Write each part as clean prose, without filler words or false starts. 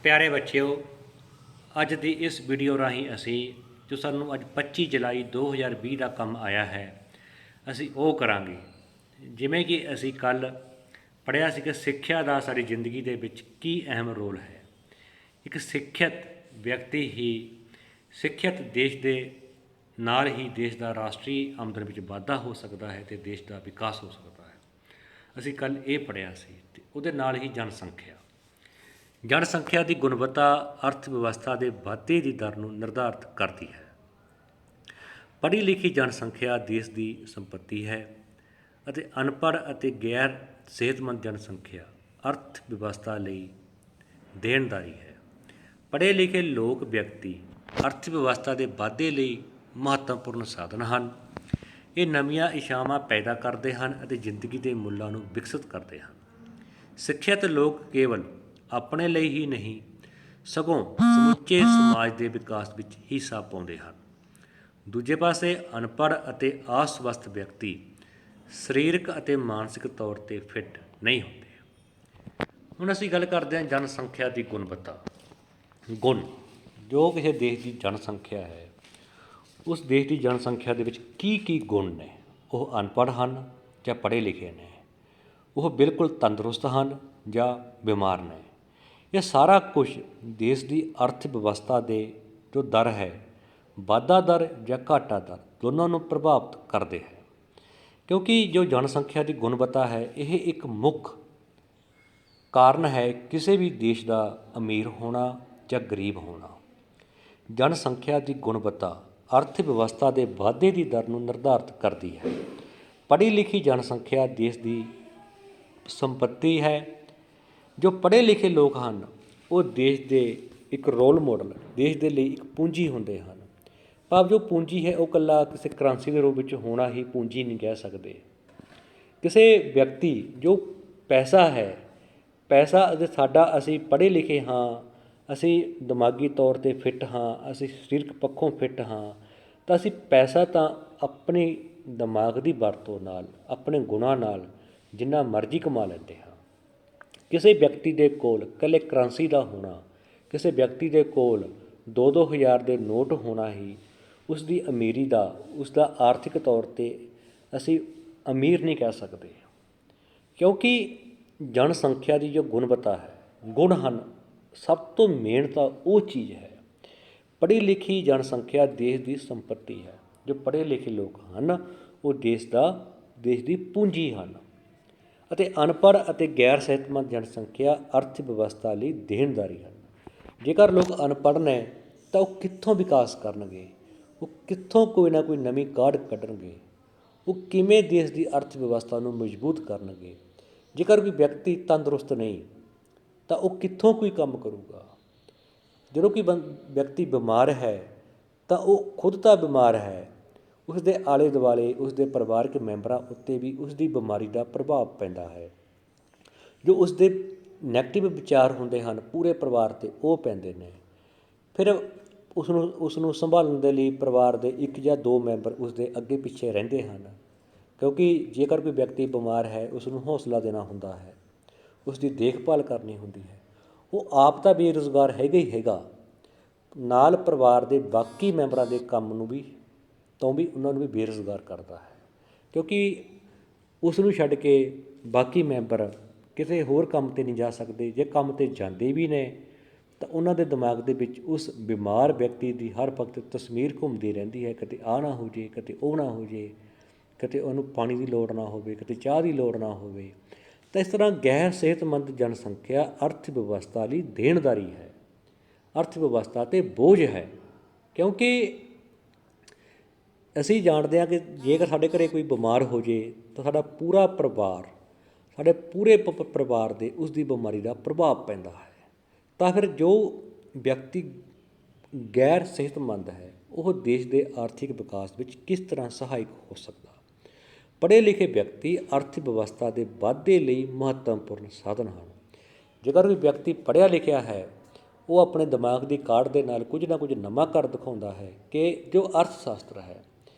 ਪਿਆਰੇ ਬੱਚਿਓ, ਅੱਜ ਦੀ ਇਸ ਵੀਡੀਓ ਰਾਹੀਂ ਅਸੀਂ ਜੋ ਸਾਨੂੰ ਅੱਜ 25 ਜੁਲਾਈ 2020 ਦਾ ਕੰਮ ਆਇਆ ਹੈ ਅਸੀਂ ਉਹ ਕਰਾਂਗੇ। ਜਿਵੇਂ ਕਿ ਅਸੀਂ ਕੱਲ੍ਹ ਪੜ੍ਹਿਆ ਸੀ ਕਿ ਸਿੱਖਿਆ ਦਾ ਸਾਡੀ ਜ਼ਿੰਦਗੀ ਦੇ ਵਿੱਚ ਕੀ ਅਹਿਮ ਰੋਲ ਹੈ। ਇੱਕ ਸਿੱਖਿਅਤ ਵਿਅਕਤੀ ਹੀ ਸਿੱਖਿਅਤ ਦੇਸ਼ ਦੇ ਨਾਲ ਹੀ ਦੇਸ਼ ਦਾ ਰਾਸ਼ਟਰੀ ਆਮਦਨ ਵਿੱਚ ਵਾਧਾ ਹੋ ਸਕਦਾ ਹੈ ਅਤੇ ਦੇਸ਼ ਦਾ ਵਿਕਾਸ ਹੋ ਸਕਦਾ ਹੈ। ਅਸੀਂ ਕੱਲ੍ਹ ਇਹ ਪੜ੍ਹਿਆ ਸੀ ਅਤੇ ਉਹਦੇ ਨਾਲ ਹੀ ਜਨਸੰਖਿਆ ਦੀ ਗੁਣਵੱਤਾ ਅਰਥ ਵਿਵਸਥਾ ਦੇ ਵਾਧੇ ਦੀ ਦਰ ਨੂੰ ਨਿਰਧਾਰਿਤ ਕਰਦੀ ਹੈ। ਪੜ੍ਹੀ ਲਿਖੀ ਜਨਸੰਖਿਆ ਦੇਸ਼ ਦੀ ਸੰਪਤੀ ਹੈ ਅਤੇ ਅਨਪੜ੍ਹ ਅਤੇ ਗੈਰ ਸਿਹਤਮੰਦ ਜਨਸੰਖਿਆ ਅਰਥ ਵਿਵਸਥਾ ਲਈ ਦੇਣਦਾਰੀ ਹੈ। ਪੜ੍ਹੇ ਲਿਖੇ ਲੋਕ ਵਿਅਕਤੀ ਅਰਥ ਵਿਵਸਥਾ ਦੇ ਵਾਧੇ ਲਈ ਮਹੱਤਵਪੂਰਨ ਸਾਧਨ ਹਨ। ਇਹ ਨਵੀਆਂ ਇੱਛਾਵਾਂ ਪੈਦਾ ਕਰਦੇ ਹਨ ਅਤੇ ਜ਼ਿੰਦਗੀ ਦੇ ਮੁੱਲਾਂ ਨੂੰ ਵਿਕਸਿਤ ਕਰਦੇ ਹਨ। ਸਿੱਖਿਅਤ ਲੋਕ ਕੇਵਲ ਆਪਣੇ ਲਈ ਹੀ ਨਹੀਂ ਸਗੋਂ ਸਮੁੱਚੇ ਸਮਾਜ ਦੇ ਵਿਕਾਸ ਵਿੱਚ ਹਿੱਸਾ ਪਾਉਂਦੇ ਹਨ। ਦੂਜੇ ਪਾਸੇ ਅਨਪੜ੍ਹ ਅਤੇ ਅਸਵਸਥ ਵਿਅਕਤੀ ਸਰੀਰਕ ਅਤੇ ਮਾਨਸਿਕ ਤੌਰ 'ਤੇ ਫਿੱਟ ਨਹੀਂ ਹੁੰਦੇ। ਹੁਣ ਅਸੀਂ ਗੱਲ ਕਰਦੇ ਹਾਂ ਜਨਸੰਖਿਆ ਦੀ ਗੁਣਵੱਤਾ। ਗੁਣ ਜੋ ਕਿਸੇ ਦੇਸ਼ ਦੀ ਜਨਸੰਖਿਆ ਹੈ, ਉਸ ਦੇਸ਼ ਦੀ ਜਨਸੰਖਿਆ ਦੇ ਵਿੱਚ ਕੀ ਗੁਣ ਨੇ। ਉਹ ਅਨਪੜ੍ਹ ਹਨ ਜਾਂ ਪੜ੍ਹੇ ਲਿਖੇ ਨੇ, ਉਹ ਬਿਲਕੁਲ ਤੰਦਰੁਸਤ ਹਨ ਜਾਂ ਬਿਮਾਰ ਨੇ। ਇਹ ਸਾਰਾ ਕੁਝ ਦੇਸ਼ ਦੀ ਅਰਥ ਵਿਵਸਥਾ ਦੇ ਜੋ ਦਰ ਹੈ, ਵਾਧਾ ਦਰ ਜਾਂ ਘਾਟਾ ਦਰ, ਦੋਨਾਂ ਨੂੰ ਪ੍ਰਭਾਵਿਤ ਕਰਦੇ ਹੈ। ਕਿਉਂਕਿ ਜੋ ਜਨਸੰਖਿਆ ਦੀ ਗੁਣਵੱਤਾ ਹੈ, ਇਹ ਇੱਕ ਮੁੱਖ ਕਾਰਨ ਹੈ ਕਿਸੇ ਵੀ ਦੇਸ਼ ਦਾ ਅਮੀਰ ਹੋਣਾ ਜਾਂ ਗਰੀਬ ਹੋਣਾ। ਜਨਸੰਖਿਆ ਦੀ ਗੁਣਵੱਤਾ ਅਰਥ ਵਿਵਸਥਾ ਦੇ ਵਾਧੇ ਦੀ ਦਰ ਨੂੰ ਨਿਰਧਾਰਿਤ ਕਰਦੀ ਹੈ। ਪੜ੍ਹੀ ਲਿਖੀ ਜਨਸੰਖਿਆ ਦੇਸ਼ ਦੀ ਸੰਪਤੀ ਹੈ। ਜੋ ਪੜ੍ਹੇ ਲਿਖੇ ਲੋਕ ਹਨ ਉਹ ਦੇਸ਼ ਦੇ ਇੱਕ ਰੋਲ ਮਾਡਲ, ਦੇਸ਼ ਦੇ ਲਈ ਇੱਕ ਪੂੰਜੀ ਹੁੰਦੇ ਹਨ। ਭਾਵ ਜੋ ਪੂੰਜੀ ਹੈ ਉਹ ਇਕੱਲਾ ਕਿਸੇ ਕਰੰਸੀ ਦੇ ਰੂਪ ਵਿੱਚ ਹੋਣਾ ਹੀ ਪੂੰਜੀ ਨਹੀਂ ਕਹਿ ਸਕਦੇ। ਕਿਸੇ ਵਿਅਕਤੀ ਜੋ ਪੈਸਾ ਹੈ, ਪੈਸਾ ਅਤੇ ਸਾਡਾ, ਅਸੀਂ ਪੜ੍ਹੇ ਲਿਖੇ ਹਾਂ, ਅਸੀਂ ਦਿਮਾਗੀ ਤੌਰ 'ਤੇ ਫਿੱਟ ਹਾਂ, ਅਸੀਂ ਸਰੀਰਕ ਪੱਖੋਂ ਫਿੱਟ ਹਾਂ, ਤਾਂ ਅਸੀਂ ਪੈਸਾ ਤਾਂ ਆਪਣੀ ਦਿਮਾਗ ਦੀ ਵਰਤੋਂ ਨਾਲ, ਆਪਣੇ ਗੁਣਾਂ ਨਾਲ ਜਿੰਨਾ ਮਰਜ਼ੀ ਕਮਾ ਲੈਂਦੇ ਹਾਂ। ਕਿਸੇ ਵਿਅਕਤੀ ਦੇ ਕੋਲ ਇਕੱਲੇ ਕਰੰਸੀ ਦਾ ਹੋਣਾ, ਕਿਸੇ ਵਿਅਕਤੀ ਦੇ ਕੋਲ 2-2 ਹਜ਼ਾਰ ਦੇ ਨੋਟ ਹੋਣਾ ਹੀ ਉਸ ਦੀ ਅਮੀਰੀ ਦਾ, ਉਸ ਦਾ ਆਰਥਿਕ ਤੌਰ 'ਤੇ ਅਸੀਂ ਅਮੀਰ ਨਹੀਂ ਕਹਿ ਸਕਦੇ। ਕਿਉਂਕਿ ਜਨਸੰਖਿਆ ਦੀ ਜੋ ਗੁਣਵੱਤਾ ਹੈ, ਗੁਣ ਹਨ, ਸਭ ਤੋਂ ਮੇਨ ਤਾਂ ਉਹ ਚੀਜ਼ ਹੈ। ਪੜ੍ਹੀ ਲਿਖੀ ਜਨਸੰਖਿਆ ਦੇਸ਼ ਦੀ ਸੰਪਤੀ ਹੈ। ਜੋ ਪੜ੍ਹੇ ਲਿਖੇ ਲੋਕ ਹਨ ਉਹ ਦੇਸ਼ ਦੀ ਪੂੰਜੀ ਹਨ ਅਤੇ ਅਨਪੜ੍ਹ ਅਤੇ ਗੈਰ ਸਿਹਤਮੰਦ ਜਨਸੰਖਿਆ ਅਰਥ ਵਿਵਸਥਾ ਲਈ ਦੇਣਦਾਰੀ ਹਨ। ਜੇਕਰ ਲੋਕ ਅਨਪੜ੍ਹ ਨੇ ਤਾਂ ਉਹ ਕਿੱਥੋਂ ਵਿਕਾਸ ਕਰਨਗੇ, ਉਹ ਕਿੱਥੋਂ ਕੋਈ ਨਾ ਕੋਈ ਨਵੀਂ ਕਾਢ ਕੱਢਣਗੇ, ਉਹ ਕਿਵੇਂ ਦੇਸ਼ ਦੀ ਅਰਥ ਵਿਵਸਥਾ ਨੂੰ ਮਜ਼ਬੂਤ ਕਰਨਗੇ। ਜੇਕਰ ਕੋਈ ਵਿਅਕਤੀ ਤੰਦਰੁਸਤ ਨਹੀਂ ਤਾਂ ਉਹ ਕਿੱਥੋਂ ਕੋਈ ਕੰਮ ਕਰੂਗਾ। ਜਦੋਂ ਕੋਈ ਵਿਅਕਤੀ ਬਿਮਾਰ ਹੈ ਤਾਂ ਉਹ ਖੁਦ ਤਾਂ ਬਿਮਾਰ ਹੈ, ਉਸ ਦੇ ਆਲੇ ਦੁਆਲੇ ਉਸ ਦੇ ਪਰਿਵਾਰਕ ਮੈਂਬਰਾਂ ਉੱਤੇ ਵੀ ਉਸ ਦੀ ਬਿਮਾਰੀ ਦਾ ਪ੍ਰਭਾਵ ਪੈਂਦਾ ਹੈ। ਜੋ ਉਸ ਦੇ ਨੈਗੇਟਿਵ ਵਿਚਾਰ ਹੁੰਦੇ ਹਨ ਪੂਰੇ ਪਰਿਵਾਰ 'ਤੇ, ਉਹ ਪੈਂਦੇ ਨੇ। ਫਿਰ ਉਸ ਨੂੰ ਸੰਭਾਲਣ ਦੇ ਲਈ ਪਰਿਵਾਰ ਦੇ 1 ਜਾਂ 2 ਮੈਂਬਰ ਉਸ ਦੇ ਅੱਗੇ ਪਿੱਛੇ ਰਹਿੰਦੇ ਹਨ। ਕਿਉਂਕਿ ਜੇਕਰ ਕੋਈ ਵਿਅਕਤੀ ਬਿਮਾਰ ਹੈ, ਉਸ ਨੂੰ ਹੌਸਲਾ ਦੇਣਾ ਹੁੰਦਾ ਹੈ, ਉਸ ਦੀ ਦੇਖਭਾਲ ਕਰਨੀ ਹੁੰਦੀ ਹੈ। ਉਹ ਆਪ ਤਾਂ ਬੇਰੁਜ਼ਗਾਰ ਹੈਗਾ ਹੀ ਹੈਗਾ, ਨਾਲ ਪਰਿਵਾਰ ਦੇ ਬਾਕੀ ਮੈਂਬਰਾਂ ਦੇ ਕੰਮ ਨੂੰ ਵੀ ਉਹਨਾਂ ਨੂੰ ਵੀ ਬੇਰੁਜ਼ਗਾਰ ਕਰਦਾ ਹੈ। ਕਿਉਂਕਿ ਉਸ ਨੂੰ ਛੱਡ ਕੇ ਬਾਕੀ ਮੈਂਬਰ ਕਿਸੇ ਹੋਰ ਕੰਮ 'ਤੇ ਨਹੀਂ ਜਾ ਸਕਦੇ। ਜੇ ਕੰਮ 'ਤੇ ਜਾਂਦੇ ਵੀ ਨੇ ਤਾਂ ਉਹਨਾਂ ਦੇ ਦਿਮਾਗ ਦੇ ਵਿੱਚ ਉਸ ਬਿਮਾਰ ਵਿਅਕਤੀ ਦੀ ਹਰ ਵਕਤ ਤਸਵੀਰ ਘੁੰਮਦੀ ਰਹਿੰਦੀ ਹੈ। ਕਿਤੇ ਆਹ ਨਾ ਹੋ ਜੇ, ਕਿਤੇ ਉਹ ਨਾ ਹੋ ਜੇ, ਕਿਤੇ ਉਹਨੂੰ ਪਾਣੀ ਦੀ ਲੋੜ ਨਾ ਹੋਵੇ, ਕਿਤੇ ਚਾਹ ਦੀ ਲੋੜ ਨਾ ਹੋਵੇ। ਤਾਂ ਇਸ ਤਰ੍ਹਾਂ ਗੈਰ ਸਿਹਤਮੰਦ ਜਨਸੰਖਿਆ ਅਰਥ ਵਿਵਸਥਾ ਲਈ ਦੇਣਦਾਰੀ ਹੈ, ਅਰਥ ਵਿਵਸਥਾ 'ਤੇ ਬੋਝ ਹੈ। ਕਿਉਂਕਿ ਅਸੀਂ ਜਾਣਦੇ ਹਾਂ ਕਿ ਜੇਕਰ ਸਾਡੇ ਘਰ ਕੋਈ ਬਿਮਾਰ ਹੋ ਜੇ ਤਾਂ ਸਾਡਾ ਪੂਰਾ ਪਰਿਵਾਰ, ਸਾਡੇ ਪੂਰੇ ਪਰਿਵਾਰ ਦੇ ਉਸ ਦੀ ਬਿਮਾਰੀ ਦਾ ਪ੍ਰਭਾਵ ਪੈਂਦਾ ਹੈ। ਤਾਂ ਫਿਰ ਜੋ ਵਿਅਕਤੀ ਗੈਰ ਸਿਹਤਮੰਦ ਹੈ ਉਹ ਦੇਸ਼ ਦੇ ਆਰਥਿਕ ਵਿਕਾਸ ਵਿੱਚ ਕਿਸ ਤਰ੍ਹਾਂ ਸਹਾਇਕ ਹੋ ਸਕਦਾ। ਪੜ੍ਹੇ ਲਿਖੇ ਵਿਅਕਤੀ ਅਰਥ ਵਿਵਸਥਾ ਦੇ ਵਾਧੇ ਲਈ ਮਹੱਤਵਪੂਰਨ ਸਾਧਨ ਹਨ। ਜੇਕਰ ਕੋਈ ਵਿਅਕਤੀ ਪੜ੍ਹਿਆ ਲਿਖਿਆ ਹੈ, ਉਹ ਆਪਣੇ ਦਿਮਾਗ ਦੀ ਕਾਢ ਦੇ ਨਾਲ ਕੁਝ ਨਾ ਕੁਝ ਨਵਾਂ ਕਰ ਦਿਖਾਉਂਦਾ ਹੈ। ਕਿ ਜੋ ਅਰਥ ਸ਼ਾਸਤਰ ਹੈ,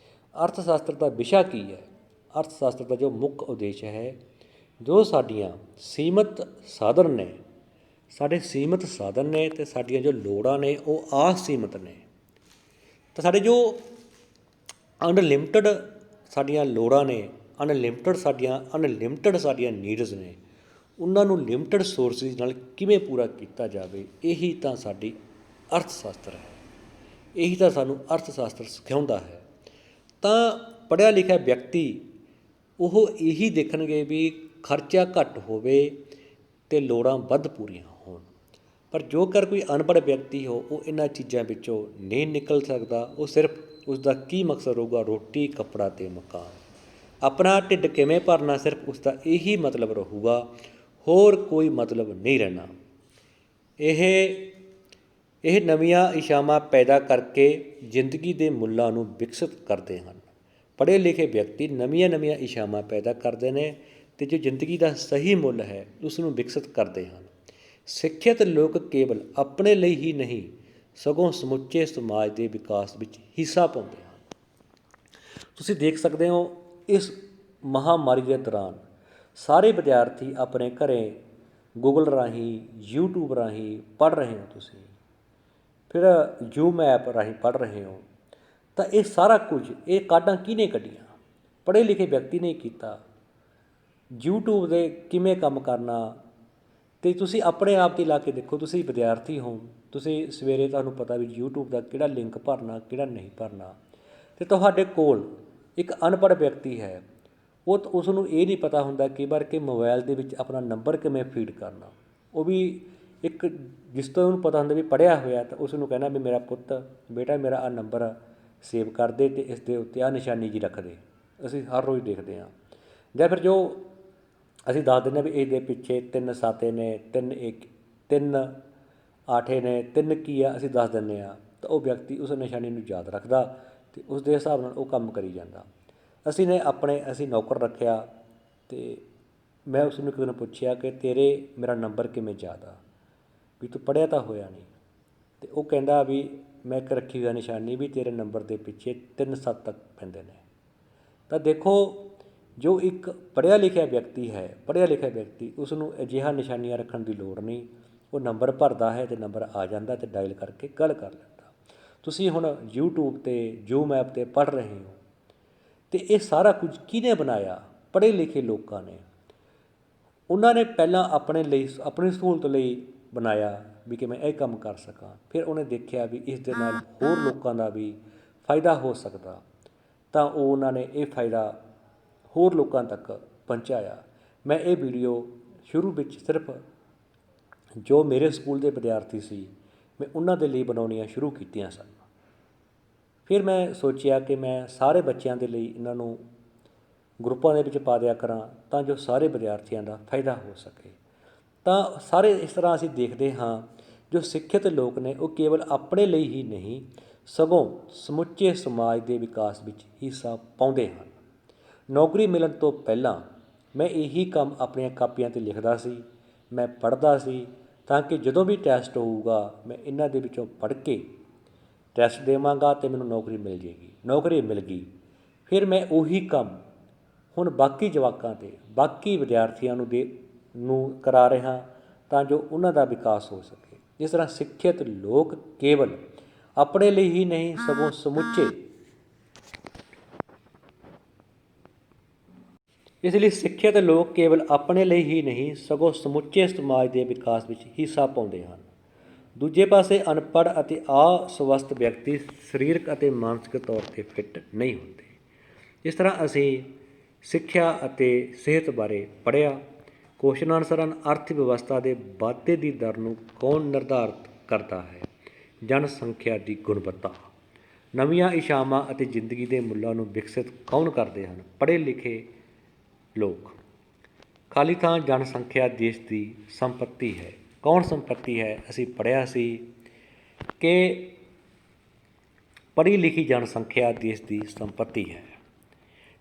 ਅਰਥ ਸ਼ਾਸਤਰ ਦਾ ਵਿਸ਼ਾ ਕੀ ਹੈ, ਅਰਥ ਸ਼ਾਸਤਰ ਦਾ ਜੋ ਮੁੱਖ ਉਦੇਸ਼ ਹੈ, ਜੋ ਸਾਡੀਆਂ ਸੀਮਤ ਸਾਧਨ ਨੇ, ਸਾਡੇ ਸੀਮਤ ਸਾਧਨ ਨੇ ਅਤੇ ਸਾਡੀਆਂ ਜੋ ਲੋੜਾਂ ਨੇ ਉਹ ਅਸੀਮਤ ਨੇ। ਤਾਂ ਸਾਡੇ ਜੋ ਅਨਲਿਮਟਿਡ ਸਾਡੀਆਂ ਲੋੜਾਂ ਨੇ, ਅਨਲਿਮਟਿਡ ਸਾਡੀਆਂ ਨੀਡਸ ਨੇ, ਉਹਨਾਂ ਨੂੰ ਲਿਮਟਿਡ ਸੋਰਸਿਸ ਨਾਲ ਕਿਵੇਂ ਪੂਰਾ ਕੀਤਾ ਜਾਵੇ, ਇਹੀ ਤਾਂ ਸਾਡੀ ਅਰਥ ਸ਼ਾਸਤਰ ਹੈ। ਇਹੀ ਤਾਂ ਸਾਨੂੰ ਅਰਥ ਸ਼ਾਸਤਰ ਸਿਖਾਉਂਦਾ ਹੈ। ਤਾਂ ਪੜ੍ਹਿਆ ਲਿਖਿਆ ਵਿਅਕਤੀ ਉਹ ਇਹੀ ਦੇਖਣਗੇ ਵੀ ਖਰਚਾ ਘੱਟ ਹੋਵੇ ਅਤੇ ਲੋੜਾਂ ਵੱਧ ਪੂਰੀਆਂ ਹੋਣ। ਪਰ ਜੋ ਕਰ ਕੋਈ ਅਨਪੜ੍ਹ ਵਿਅਕਤੀ ਹੋ, ਉਹ ਇਹਨਾਂ ਚੀਜ਼ਾਂ ਵਿੱਚੋਂ ਨਹੀਂ ਨਿਕਲ ਸਕਦਾ। ਉਹ ਸਿਰਫ ਉਸਦਾ ਕੀ ਮਕਸਦ ਹੋਊਗਾ, ਰੋਟੀ, ਕੱਪੜਾ ਅਤੇ ਮਕਾਨ। ਆਪਣਾ ਢਿੱਡ ਕਿਵੇਂ ਭਰਨਾ, ਸਿਰਫ ਉਸਦਾ ਇਹੀ ਮਤਲਬ ਰਹੂਗਾ, ਹੋਰ ਕੋਈ ਮਤਲਬ ਨਹੀਂ ਰਹਿਣਾ। ਇਹ ਨਵੀਆਂ ਇੱਛਾਵਾਂ ਪੈਦਾ ਕਰਕੇ ਜ਼ਿੰਦਗੀ ਦੇ ਮੁੱਲਾਂ ਨੂੰ ਵਿਕਸਿਤ ਕਰਦੇ ਹਨ। ਪੜ੍ਹੇ ਲਿਖੇ ਵਿਅਕਤੀ ਨਵੀਆਂ ਇੱਛਾਵਾਂ ਪੈਦਾ ਕਰਦੇ ਨੇ ਅਤੇ ਜੋ ਜ਼ਿੰਦਗੀ ਦਾ ਸਹੀ ਮੁੱਲ ਹੈ ਉਸ ਨੂੰ ਵਿਕਸਿਤ ਕਰਦੇ ਹਨ। ਸਿੱਖਿਅਤ ਲੋਕ ਕੇਵਲ ਆਪਣੇ ਲਈ ਹੀ ਨਹੀਂ, ਸਗੋਂ ਸਮੁੱਚੇ ਸਮਾਜ ਦੇ ਵਿਕਾਸ ਵਿੱਚ ਹਿੱਸਾ ਪਾਉਂਦੇ ਹਨ। ਤੁਸੀਂ ਦੇਖ ਸਕਦੇ ਹੋ ਇਸ ਮਹਾਂਮਾਰੀ ਦੇ ਦੌਰਾਨ ਸਾਰੇ ਵਿਦਿਆਰਥੀ ਆਪਣੇ ਘਰੇ ਗੂਗਲ ਰਾਹੀਂ, ਯੂਟਿਊਬ ਰਾਹੀਂ ਪੜ੍ਹ ਰਹੇ ਹੋ, ਤੁਸੀਂ ਫਿਰ ਜ਼ੂਮ ਐਪ ਰਾਹੀਂ ਪੜ੍ਹ ਰਹੇ ਹੋ। ਤਾਂ ਇਹ ਸਾਰਾ ਕੁਝ, ਇਹ ਕਾਢਾਂ ਕਿਹਨੇ ਕੱਢੀਆਂ? ਪੜ੍ਹੇ ਲਿਖੇ ਵਿਅਕਤੀ ਨੇ ਕੀਤਾ। ਯੂਟਿਊਬ ਦੇ ਕਿਵੇਂ ਕੰਮ ਕਰਨਾ, ਅਤੇ ਤੁਸੀਂ ਆਪਣੇ ਆਪ 'ਤੇ ਲਾ ਕੇ ਦੇਖੋ। ਤੁਸੀਂ ਵਿਦਿਆਰਥੀ ਹੋ, ਤੁਸੀਂ ਸਵੇਰੇ ਤੁਹਾਨੂੰ ਪਤਾ ਵੀ ਯੂਟਿਊਬ ਦਾ ਕਿਹੜਾ ਲਿੰਕ ਭਰਨਾ, ਕਿਹੜਾ ਨਹੀਂ ਭਰਨਾ। ਅਤੇ ਤੁਹਾਡੇ ਕੋਲ ਇੱਕ ਅਨਪੜ੍ਹ ਵਿਅਕਤੀ ਹੈ, ਉਸ ਨੂੰ ਇਹ ਨਹੀਂ ਪਤਾ ਹੁੰਦਾ ਕਈ ਵਾਰ ਕਿ ਮੋਬਾਇਲ ਦੇ ਵਿੱਚ ਆਪਣਾ ਨੰਬਰ ਕਿਵੇਂ ਫੀਡ ਕਰਨਾ। ਉਹ ਵੀ ਇੱਕ ਜਿਸ ਤੋਂ ਉਹਨੂੰ ਪਤਾ ਹੁੰਦਾ ਵੀ ਪੜ੍ਹਿਆ ਹੋਇਆ, ਤਾਂ ਉਸ ਨੂੰ ਕਹਿਣਾ ਵੀ ਮੇਰਾ ਪੁੱਤ, ਬੇਟਾ ਮੇਰਾ ਆਹ ਨੰਬਰ ਸੇਵ ਕਰ ਦੇ ਅਤੇ ਇਸ ਦੇ ਉੱਤੇ ਆਹ ਨਿਸ਼ਾਨੀ ਜੀ ਰੱਖ ਦੇ। ਅਸੀਂ ਹਰ ਰੋਜ਼ ਦੇਖਦੇ ਹਾਂ। ਜਾਂ ਫਿਰ ਜੋ ਅਸੀਂ ਦੱਸ ਦਿੰਦੇ ਹਾਂ ਵੀ ਇਹਦੇ ਪਿੱਛੇ 3 7 ਨੇ, 3 8 ਨੇ, 3 ਕੀ ਆ, ਅਸੀਂ ਦੱਸ ਦਿੰਦੇ ਹਾਂ। ਤਾਂ ਉਹ ਵਿਅਕਤੀ ਉਸ ਨਿਸ਼ਾਨੀ ਨੂੰ ਯਾਦ ਰੱਖਦਾ ਅਤੇ ਉਸ ਦੇ ਹਿਸਾਬ ਨਾਲ ਉਹ ਕੰਮ ਕਰੀ ਜਾਂਦਾ। ਅਸੀਂ ਨੌਕਰ ਰੱਖਿਆ ਅਤੇ ਮੈਂ ਉਸ ਨੂੰ ਕਿਸੇ ਨੂੰ ਪੁੱਛਿਆ ਕਿ ਤੇਰੇ ਮੇਰਾ ਨੰਬਰ ਕਿਵੇਂ ਯਾਦ ਆ, ਵੀ ਤੂੰ ਪੜ੍ਹਿਆ ਤਾਂ ਹੋਇਆ ਨਹੀਂ। ਅਤੇ ਉਹ ਕਹਿੰਦਾ ਵੀ ਮੈਂ ਇੱਕ ਰੱਖੀ ਹੋਈ ਨਿਸ਼ਾਨੀ ਵੀ ਤੇਰੇ ਨੰਬਰ ਦੇ ਪਿੱਛੇ 3 7 ਤੱਕ ਪੈਂਦੇ ਨੇ। ਤਾਂ ਦੇਖੋ, ਜੋ ਇੱਕ ਪੜ੍ਹਿਆ ਲਿਖਿਆ ਵਿਅਕਤੀ ਉਸ ਨੂੰ ਅਜਿਹਾ ਨਿਸ਼ਾਨੀਆਂ ਰੱਖਣ ਦੀ ਲੋੜ ਨਹੀਂ। ਉਹ ਨੰਬਰ ਭਰਦਾ ਹੈ ਅਤੇ ਨੰਬਰ ਆ ਜਾਂਦਾ ਅਤੇ ਡਾਇਲ ਕਰਕੇ ਗੱਲ ਕਰ ਲੈਂਦਾ। ਤੁਸੀਂ ਹੁਣ ਯੂਟਿਊਬ 'ਤੇ, ਜ਼ੂਮ ਐਪ 'ਤੇ ਪੜ੍ਹ ਰਹੇ ਹੋ, ਅਤੇ ਇਹ ਸਾਰਾ ਕੁਝ ਕਿਹਨੇ ਬਣਾਇਆ? ਪੜ੍ਹੇ ਲਿਖੇ ਲੋਕਾਂ ਨੇ। ਉਹਨਾਂ ਨੇ ਪਹਿਲਾਂ ਆਪਣੇ ਲਈ, ਆਪਣੀ ਸਹੂਲਤ ਲਈ ਬਣਾਇਆ ਵੀ ਕਿ ਮੈਂ ਇਹ ਕੰਮ ਕਰ ਸਕਾਂ। ਫਿਰ ਉਹਨੇ ਦੇਖਿਆ ਵੀ ਇਸ ਦੇ ਨਾਲ ਹੋਰ ਲੋਕਾਂ ਦਾ ਵੀ ਫਾਇਦਾ ਹੋ ਸਕਦਾ, ਤਾਂ ਉਹਨਾਂ ਨੇ ਇਹ ਫਾਇਦਾ ਹੋਰ ਲੋਕਾਂ ਤੱਕ ਪਹੁੰਚਾਇਆ। ਮੈਂ ਇਹ ਵੀਡੀਓ ਸ਼ੁਰੂ ਵਿੱਚ ਸਿਰਫ ਜੋ ਮੇਰੇ ਸਕੂਲ ਦੇ ਵਿਦਿਆਰਥੀ ਸੀ, ਮੈਂ ਉਹਨਾਂ ਦੇ ਲਈ ਬਣਾਉਣੀਆਂ ਸ਼ੁਰੂ ਕੀਤੀਆਂ ਸਨ। ਫਿਰ ਮੈਂ ਸੋਚਿਆ ਕਿ ਮੈਂ ਸਾਰੇ ਬੱਚਿਆਂ ਦੇ ਲਈ ਇਹਨਾਂ ਨੂੰ ਗਰੁੱਪਾਂ ਦੇ ਵਿੱਚ ਪਾ ਦਿਆ ਕਰਾਂ, ਤਾਂ ਜੋ ਸਾਰੇ ਵਿਦਿਆਰਥੀਆਂ ਦਾ ਫਾਇਦਾ ਹੋ ਸਕੇ। ਤਾਂ ਸਾਰੇ ਇਸ ਤਰ੍ਹਾਂ ਅਸੀਂ ਦੇਖਦੇ ਹਾਂ, ਜੋ ਸਿੱਖਿਅਤ ਲੋਕ ਨੇ ਉਹ ਕੇਵਲ ਆਪਣੇ ਲਈ ਹੀ ਨਹੀਂ, ਸਗੋਂ ਸਮੁੱਚੇ ਸਮਾਜ ਦੇ ਵਿਕਾਸ ਵਿੱਚ ਹਿੱਸਾ ਪਾਉਂਦੇ ਹਨ। ਨੌਕਰੀ ਮਿਲਣ ਤੋਂ ਪਹਿਲਾਂ ਮੈਂ ਇਹੀ ਕੰਮ ਆਪਣੀਆਂ ਕਾਪੀਆਂ 'ਤੇ ਲਿਖਦਾ ਸੀ। ਮੈਂ ਪੜ੍ਹਦਾ ਸੀ ਤਾਂ ਕਿ ਜਦੋਂ ਵੀ ਟੈਸਟ ਹੋਊਗਾ ਮੈਂ ਇਹਨਾਂ ਦੇ ਵਿੱਚੋਂ ਪੜ੍ਹ ਕੇ ਟੈਸਟ ਦੇਵਾਂਗਾ ਅਤੇ ਮੈਨੂੰ ਨੌਕਰੀ ਮਿਲ ਜਾਏਗੀ। ਨੌਕਰੀ ਮਿਲ ਗਈ, ਫਿਰ ਮੈਂ ਉਹੀ ਕੰਮ ਹੁਣ ਬਾਕੀ ਜਵਾਕਾਂ 'ਤੇ, ਬਾਕੀ ਵਿਦਿਆਰਥੀਆਂ ਨੂੰ ਕਰਾ ਰਿਹਾ, ਤਾਂ ਜੋ ਉਹਨਾਂ ਦਾ ਵਿਕਾਸ ਹੋ ਸਕੇ। ਇਸ ਤਰ੍ਹਾਂ ਸਿੱਖਿਅਤ ਲੋਕ ਕੇਵਲ ਆਪਣੇ ਲਈ ਹੀ ਨਹੀਂ, ਸਗੋਂ ਸਮੁੱਚੇ ਸਮਾਜ ਦੇ ਵਿਕਾਸ ਵਿੱਚ ਹਿੱਸਾ ਪਾਉਂਦੇ ਹਨ। ਦੂਜੇ ਪਾਸੇ ਅਨਪੜ੍ਹ ਅਤੇ ਅਸਵਸਥ ਵਿਅਕਤੀ ਸਰੀਰਕ ਅਤੇ ਮਾਨਸਿਕ ਤੌਰ 'ਤੇ ਫਿੱਟ ਨਹੀਂ ਹੁੰਦੇ। ਇਸ ਤਰ੍ਹਾਂ ਅਸੀਂ ਸਿੱਖਿਆ ਅਤੇ ਸਿਹਤ ਬਾਰੇ ਪੜ੍ਹਿਆ। ਕੁਐਸਚਨ ਆਨਸਰ ਹਨ। ਅਰਥ ਵਿਵਸਥਾ ਦੇ ਵਾਧੇ ਦੀ ਦਰ ਨੂੰ ਕੌਣ ਨਿਰਧਾਰਤ ਕਰਦਾ ਹੈ? ਜਨਸੰਖਿਆ ਦੀ ਗੁਣਵੱਤਾ। ਨਵੀਆਂ ਇੱਛਾਵਾਂ ਅਤੇ ਜ਼ਿੰਦਗੀ ਦੇ ਮੁੱਲਾਂ ਨੂੰ ਵਿਕਸਿਤ ਕੌਣ ਕਰਦੇ ਹਨ? ਪੜ੍ਹੇ ਲਿਖੇ ਲੋਕ। ਖਾਲੀ ਥਾਂ ਜਨਸੰਖਿਆ ਦੇਸ਼ ਦੀ ਸੰਪੱਤੀ ਹੈ। ਕੌਣ ਸੰਪੱਤੀ ਹੈ? ਅਸੀਂ ਪੜ੍ਹਿਆ ਸੀ ਕਿ ਪੜ੍ਹੀ ਲਿਖੀ ਜਨਸੰਖਿਆ ਦੇਸ਼ ਦੀ ਸੰਪੱਤੀ ਹੈ।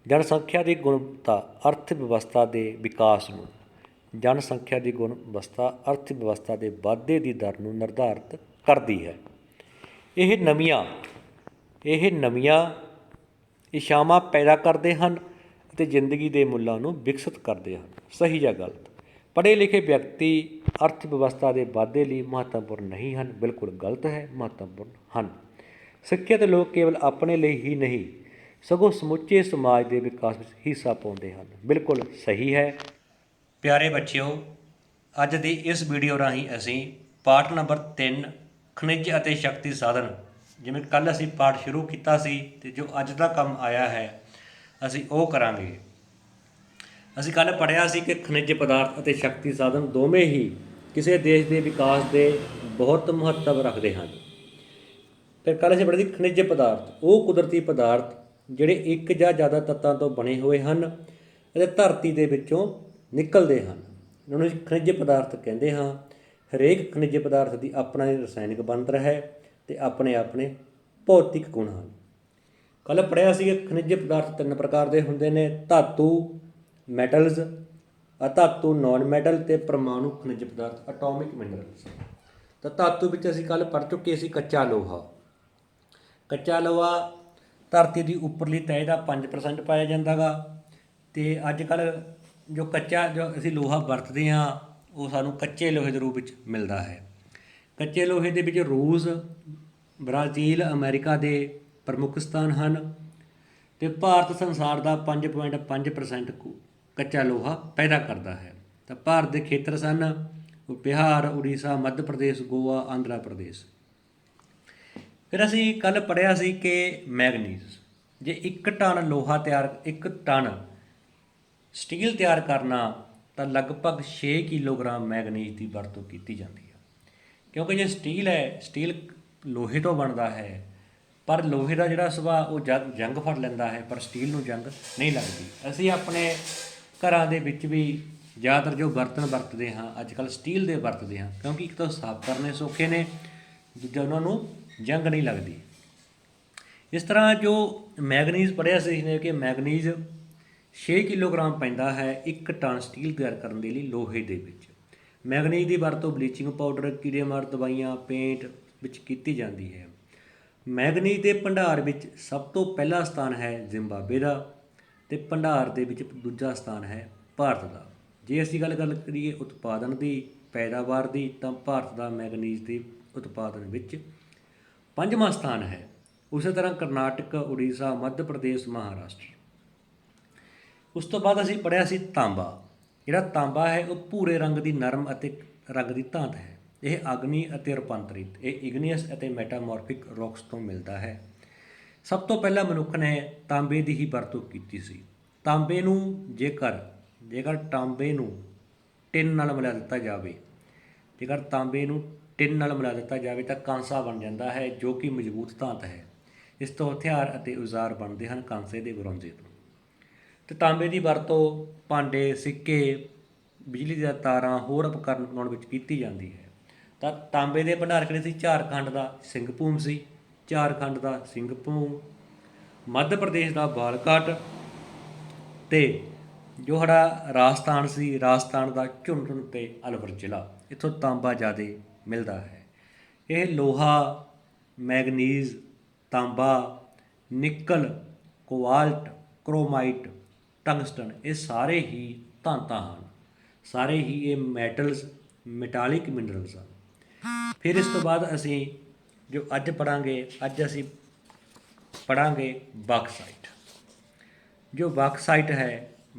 ਜਨਸੰਖਿਆ ਦੀ ਗੁਣਵੱਤਾ ਅਰਥ ਵਿਵਸਥਾ ਦੇ ਵਿਕਾਸ ਨੂੰ, ਜਨਸੰਖਿਆ ਦੀ ਗੁਣਵੱਤਾ ਅਰਥ ਵਿਵਸਥਾ ਦੇ ਵਾਧੇ ਦੀ ਦਰ ਨੂੰ ਨਿਰਧਾਰਿਤ ਕਰਦੀ ਹੈ। ਇਹ ਨਵੀਆਂ ਇੱਛਾਵਾਂ ਪੈਦਾ ਕਰਦੇ ਹਨ ਅਤੇ ਜ਼ਿੰਦਗੀ ਦੇ ਮੁੱਲਾਂ ਨੂੰ ਵਿਕਸਿਤ ਕਰਦੇ ਹਨ। ਸਹੀ ਜਾਂ ਗਲਤ? ਪੜ੍ਹੇ ਲਿਖੇ ਵਿਅਕਤੀ ਅਰਥ ਵਿਵਸਥਾ ਦੇ ਵਾਧੇ ਲਈ ਮਹੱਤਵਪੂਰਨ ਨਹੀਂ ਹਨ, ਬਿਲਕੁਲ ਗਲਤ ਹੈ, ਮਹੱਤਵਪੂਰਨ ਹਨ। ਸਿੱਖਿਅਤ ਲੋਕ ਕੇਵਲ ਆਪਣੇ ਲਈ ਹੀ ਨਹੀਂ ਸਗੋਂ ਸਮੁੱਚੇ ਸਮਾਜ ਦੇ ਵਿਕਾਸ ਵਿੱਚ ਹਿੱਸਾ ਪਾਉਂਦੇ ਹਨ, ਬਿਲਕੁਲ ਸਹੀ ਹੈ। ਪਿਆਰੇ ਬੱਚਿਓ, ਅੱਜ ਦੀ ਇਸ ਵੀਡੀਓ ਰਾਹੀਂ ਅਸੀਂ ਪਾਠ ਨੰਬਰ 3 ਖਣਿਜ ਅਤੇ ਸ਼ਕਤੀ ਸਾਧਨ, ਜਿਵੇਂ ਕੱਲ੍ਹ ਅਸੀਂ ਪਾਠ ਸ਼ੁਰੂ ਕੀਤਾ ਸੀ ਅਤੇ ਜੋ ਅੱਜ ਦਾ ਕੰਮ ਆਇਆ ਹੈ ਅਸੀਂ ਉਹ ਕਰਾਂਗੇ। ਅਸੀਂ ਕੱਲ੍ਹ ਪੜ੍ਹਿਆ ਸੀ ਕਿ ਖਣਿਜ ਪਦਾਰਥ ਅਤੇ ਸ਼ਕਤੀ ਸਾਧਨ ਦੋਵੇਂ ਹੀ ਕਿਸੇ ਦੇਸ਼ ਦੇ ਵਿਕਾਸ ਦੇ ਬਹੁਤ ਮਹੱਤਵ ਰੱਖਦੇ ਹਨ। ਫਿਰ ਕੱਲ੍ਹ ਅਸੀਂ ਪੜ੍ਹੇ ਸੀ ਖਣਿਜ ਪਦਾਰਥ, ਉਹ ਕੁਦਰਤੀ ਪਦਾਰਥ ਜਿਹੜੇ ਇੱਕ ਜਾਂ ਜ਼ਿਆਦਾ ਤੱਤਾਂ ਤੋਂ ਬਣੇ ਹੋਏ ਹਨ ਅਤੇ ਧਰਤੀ ਦੇ ਵਿੱਚੋਂ ਨਿਕਲਦੇ ਹਨ, ਉਹਨਾਂ ਨੂੰ ਅਸੀਂ ਖਣਿਜ ਪਦਾਰਥ ਕਹਿੰਦੇ ਹਾਂ। ਹਰੇਕ ਖਣਿਜ ਪਦਾਰਥ ਦੀ ਆਪਣਾ ਰਸਾਇਣਿਕ ਬਣਤਰ ਹੈ ਅਤੇ ਆਪਣੇ ਆਪਣੇ ਭੌਤਿਕ ਗੁਣ ਹਨ। ਕੱਲ੍ਹ ਪੜ੍ਹਿਆ ਸੀ ਕਿ ਖਣਿਜ ਪਦਾਰਥ 3 ਪ੍ਰਕਾਰ ਦੇ ਹੁੰਦੇ ਨੇ: ਧਾਤੂ, ਮੈਟਲਜ਼, ਅਧਾਤੂ ਨੌਨ ਮੈਟਲ ਅਤੇ ਪਰਮਾਣੂ ਖਣਿਜ ਪਦਾਰਥ ਐਟੋਮਿਕ ਮਿਨਰਲਸ। ਤਾਂ ਧਾਤੂ ਵਿੱਚ ਅਸੀਂ ਕੱਲ੍ਹ ਪੜ੍ਹ ਚੁੱਕੇ ਸੀ ਕੱਚਾ ਲੋਹਾ। ਕੱਚਾ ਲੋਹਾ ਧਰਤੀ ਦੀ ਉੱਪਰਲੀ ਤਹਿ ਦਾ 5% ਪਾਇਆ ਜਾਂਦਾ ਗਾ, ਅਤੇ ਅੱਜ ਕੱਲ੍ਹ ਜੋ ਅਸੀਂ ਲੋਹਾ ਵਰਤਦੇ ਹਾਂ ਉਹ ਸਾਨੂੰ ਕੱਚੇ ਲੋਹੇ ਦੇ ਰੂਪ ਵਿੱਚ ਮਿਲਦਾ ਹੈ। ਕੱਚੇ ਲੋਹੇ ਦੇ ਵਿੱਚ ਰੂਸ, ਬ੍ਰਾਜ਼ੀਲ, ਅਮਰੀਕਾ ਦੇ ਪ੍ਰਮੁੱਖ ਸਥਾਨ ਹਨ ਅਤੇ ਭਾਰਤ ਸੰਸਾਰ ਦਾ 5.5% ਕੱਚਾ ਲੋਹਾ ਪੈਦਾ ਕਰਦਾ ਹੈ। ਤਾਂ ਭਾਰਤ ਦੇ ਖੇਤਰ ਸਨ ਬਿਹਾਰ, ਉੜੀਸਾ, ਮੱਧ ਪ੍ਰਦੇਸ਼, ਗੋਆ, ਆਂਧਰਾ ਪ੍ਰਦੇਸ਼। ਫਿਰ ਅਸੀਂ ਕੱਲ੍ਹ ਪੜ੍ਹਿਆ ਸੀ ਕਿ ਮੈਗਨੀਜ਼, ਜੇ 1 ਟਨ ਸਟੀਲ ਤਿਆਰ ਕਰਨਾ ਤਾਂ ਲਗਭਗ 6 ਕਿਲੋਗ੍ਰਾਮ ਮੈਗਨੀਜ਼ ਦੀ ਵਰਤੋਂ ਕੀਤੀ ਜਾਂਦੀ ਹੈ। ਕਿਉਂਕਿ ਜੇ ਸਟੀਲ ਲੋਹੇ ਤੋਂ ਬਣਦਾ ਹੈ, ਪਰ ਲੋਹੇ ਦਾ ਜਿਹੜਾ ਸੁਭਾਅ ਉਹ ਜੰਗ ਫੜ ਲੈਂਦਾ ਹੈ, ਪਰ ਸਟੀਲ ਨੂੰ ਜੰਗ ਨਹੀਂ ਲੱਗਦੀ। ਅਸੀਂ ਆਪਣੇ ਘਰਾਂ ਦੇ ਵਿੱਚ ਵੀ ਜ਼ਿਆਦਾਤਰ ਜੋ ਬਰਤਨ ਵਰਤਦੇ ਹਾਂ ਅੱਜ ਕੱਲ੍ਹ ਸਟੀਲ ਦੇ ਵਰਤਦੇ ਹਾਂ, ਕਿਉਂਕਿ ਇੱਕ ਤਾਂ ਸਾਫ਼ ਕਰਨੇ ਸੌਖੇ ਨੇ, ਦੂਜਾ ਉਹਨਾਂ ਨੂੰ ਜੰਗ ਨਹੀਂ ਲੱਗਦੀ। ਇਸ ਤਰ੍ਹਾਂ ਜੋ ਮੈਗਨੀਜ਼ ਪੜ੍ਹਿਆ ਸੀ ਨੇ ਕਿ ਮੈਗਨੀਜ਼ 6 ਕਿਲੋਗ੍ਰਾਮ ਪੈਂਦਾ ਹੈ 1 ਟਨ ਸਟੀਲ ਤਿਆਰ ਕਰਨ ਦੇ ਲਈ ਲੋਹੇ ਦੇ ਵਿੱਚ। ਮੈਗਨੀਜ਼ ਦੀ ਵਰਤੋਂ ਬਲੀਚਿੰਗ ਪਾਊਡਰ, ਕੀੜੇਮਾਰ ਦਵਾਈਆਂ, ਪੇਂਟ ਵਿੱਚ ਕੀਤੀ ਜਾਂਦੀ ਹੈ। ਮੈਗਨੀਜ਼ ਦੇ ਭੰਡਾਰ ਵਿੱਚ ਸਭ ਤੋਂ ਪਹਿਲਾ ਸਥਾਨ ਹੈ ਜ਼ਿੰਬਾਬਵੇ ਦਾ ਅਤੇ ਭੰਡਾਰ ਦੇ ਵਿੱਚ ਦੂਜਾ ਸਥਾਨ ਹੈ ਭਾਰਤ ਦਾ। ਜੇ ਅਸੀਂ ਗੱਲ ਕਰੀਏ ਉਤਪਾਦਨ ਦੀ, ਪੈਦਾਵਾਰ ਦੀ, ਤਾਂ ਭਾਰਤ ਦਾ ਮੈਗਨੀਜ਼ ਦੇ ਉਤਪਾਦਨ ਵਿੱਚ 5ਵਾਂ ਸਥਾਨ ਹੈ। ਉਸੇ ਤਰ੍ਹਾਂ ਕਰਨਾਟਕ, ਉੜੀਸਾ, ਮੱਧ ਪ੍ਰਦੇਸ਼, ਮਹਾਰਾਸ਼ਟਰ। ਉਸ ਤੋਂ ਬਾਅਦ ਅਸੀਂ ਪੜ੍ਹਿਆ ਸੀ ਤਾਂਬਾ। ਜਿਹੜਾ ਤਾਂਬਾ ਹੈ ਉਹ ਭੂਰੇ ਰੰਗ ਦੀ ਨਰਮ ਅਤੇ ਰੰਗ ਦੀ ਧਾਤ ਹੈ। ਇਹ ਅਗਨੀ ਅਤੇ ਰੂਪਾਂਤਰਿਤ, ਇਹ ਇਗਨੀਅਸ ਅਤੇ ਮੈਟਾਮੋਰਫਿਕ ਰੌਕਸ ਤੋਂ ਮਿਲਦਾ ਹੈ। ਸਭ ਤੋਂ ਪਹਿਲਾਂ ਮਨੁੱਖ ਨੇ ਤਾਂਬੇ ਦੀ ਹੀ ਵਰਤੋਂ ਕੀਤੀ ਸੀ। ਤਾਂਬੇ ਨੂੰ ਜੇਕਰ ਤਾਂਬੇ ਨੂੰ ਟਿਨ ਨਾਲ ਮਿਲਾ ਦਿੱਤਾ ਜਾਵੇ ਤਾਂ ਕਾਂਸਾ ਬਣ ਜਾਂਦਾ ਹੈ, ਜੋ ਕਿ ਮਜ਼ਬੂਤ ਧਾਤ ਹੈ। ਇਸ ਤੋਂ ਹਥਿਆਰ ਅਤੇ ਔਜ਼ਾਰ ਬਣਦੇ ਹਨ ਕਾਂਸੇ ਦੇ ਬਰੌਂਜ਼ੇ ਤੋਂ। ਅਤੇ ਤਾਂਬੇ ਦੀ ਵਰਤੋਂ ਭਾਂਡੇ, ਸਿੱਕੇ, ਬਿਜਲੀ ਦੀਆਂ ਤਾਰਾਂ, ਹੋਰ ਉਪਕਰਨ ਬਣਾਉਣ ਵਿੱਚ ਕੀਤੀ ਜਾਂਦੀ ਹੈ। ਤਾਂ ਤਾਂਬੇ ਦੇ ਭੰਡਾਰ ਕਿਹੜੇ ਸੀ? ਝਾਰਖੰਡ ਦਾ ਸਿੰਘਭੂਮ ਸੀ, ਮੱਧ ਪ੍ਰਦੇਸ਼ ਦਾ ਬਾਲਘਾਟ, ਅਤੇ ਜੋ ਸਾਡਾ ਰਾਜਸਥਾਨ ਦਾ ਝੁੰਝੁਨੂ ਅਤੇ ਅਲਵਰ ਜ਼ਿਲ੍ਹਾ, ਇੱਥੋਂ ਤਾਂਬਾ ਜ਼ਿਆਦਾ ਮਿਲਦਾ ਹੈ। ਇਹ ਲੋਹਾ, ਮੈਗਨੀਜ਼, ਤਾਂਬਾ, ਨਿਕਲ, ਕੋਬਾਲਟ, ਕ੍ਰੋਮਾਈਟ, ਟੰਗਸਟਨ, ਇਹ ਸਾਰੇ ਹੀ ਧਾਤਾਂ ਹਨ, ਸਾਰੇ ਹੀ ਇਹ ਮੈਟਾਲਿਕ ਮਿਨਰਲਸ ਹਨ। ਫਿਰ ਇਸ ਤੋਂ ਬਾਅਦ ਅਸੀਂ ਜੋ ਅੱਜ ਅਸੀਂ ਪੜ੍ਹਾਂਗੇ ਬਾਕਸਾਈਟ। ਜੋ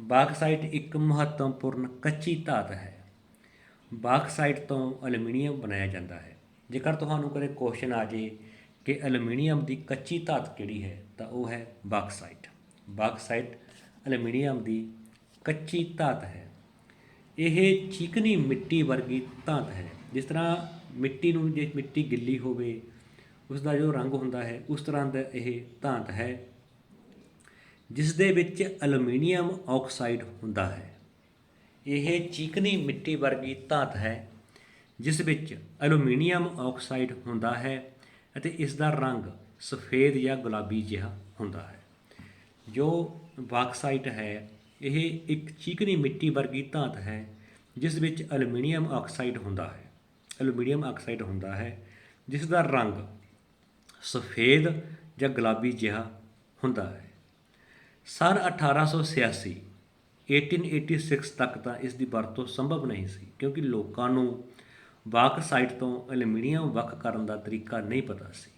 ਬਾਕਸਾਈਟ ਇੱਕ ਮਹੱਤਵਪੂਰਨ ਕੱਚੀ ਧਾਤ ਹੈ। ਬਾਕਸਾਈਟ ਤੋਂ ਐਲੂਮੀਨੀਅਮ ਬਣਾਇਆ ਜਾਂਦਾ ਹੈ। ਜੇਕਰ ਤੁਹਾਨੂੰ ਕਦੇ ਕੁਐਸਚਨ ਆ ਜੇ ਕਿ ਐਲੂਮੀਨੀਅਮ ਦੀ ਕੱਚੀ ਧਾਤ ਕਿਹੜੀ ਹੈ ਤਾਂ ਉਹ ਹੈ ਬਾਕਸਾਈਟ ਐਲੂਮੀਨੀਅਮ ਦੀ ਕੱਚੀ ਧਾਤ ਹੈ। ਇਹ ਚੀਕਣੀ ਮਿੱਟੀ ਵਰਗੀ ਧਾਤ ਹੈ। ਜਿਸ ਤਰ੍ਹਾਂ ਜੇ ਮਿੱਟੀ ਗਿੱਲੀ ਹੋਵੇ ਉਸ ਦਾ ਜੋ ਰੰਗ ਹੁੰਦਾ ਹੈ, ਉਸ ਤਰ੍ਹਾਂ ਦਾ ਇਹ ਧਾਤ ਹੈ ਜਿਸ ਦੇ ਵਿੱਚ ਐਲੂਮੀਨੀਅਮ ਆਕਸਾਈਡ ਹੁੰਦਾ ਹੈ। ਇਹ ਚੀਕਣੀ ਮਿੱਟੀ ਵਰਗੀ ਧਾਤ ਹੈ ਜਿਸ ਵਿੱਚ ਐਲੂਮੀਨੀਅਮ ਆਕਸਾਈਡ ਹੁੰਦਾ ਹੈ ਅਤੇ ਇਸ ਦਾ ਰੰਗ ਸਫੇਦ ਜਾਂ ਗੁਲਾਬੀ ਜਿਹਾ ਹੁੰਦਾ ਹੈ। ਜੋ ਬਾਕਸਾਈਟ ਹੈ ਇਹ ਇੱਕ ਚੀਕਣੀ ਮਿੱਟੀ ਵਰਗੀ ਧਾਤ ਹੈ ਜਿਸ ਵਿੱਚ ਐਲੂਮੀਨੀਅਮ ਆਕਸਾਈਡ ਹੁੰਦਾ ਹੈ ਜਿਸ ਦਾ ਰੰਗ ਸਫੇਦ ਜਾਂ ਗੁਲਾਬੀ ਜਿਹਾ ਹੁੰਦਾ ਹੈ। ਸੰਨ 1886 1886 ਤੱਕ ਤਾਂ ਇਸ ਦੀ ਵਰਤੋਂ ਸੰਭਵ ਨਹੀਂ ਸੀ, ਕਿਉਂਕਿ ਲੋਕਾਂ ਨੂੰ ਬਾਕਸਾਈਟ ਤੋਂ ਐਲੂਮੀਨੀਅਮ ਵੱਖ ਕਰਨ ਦਾ ਤਰੀਕਾ ਨਹੀਂ ਪਤਾ ਸੀ।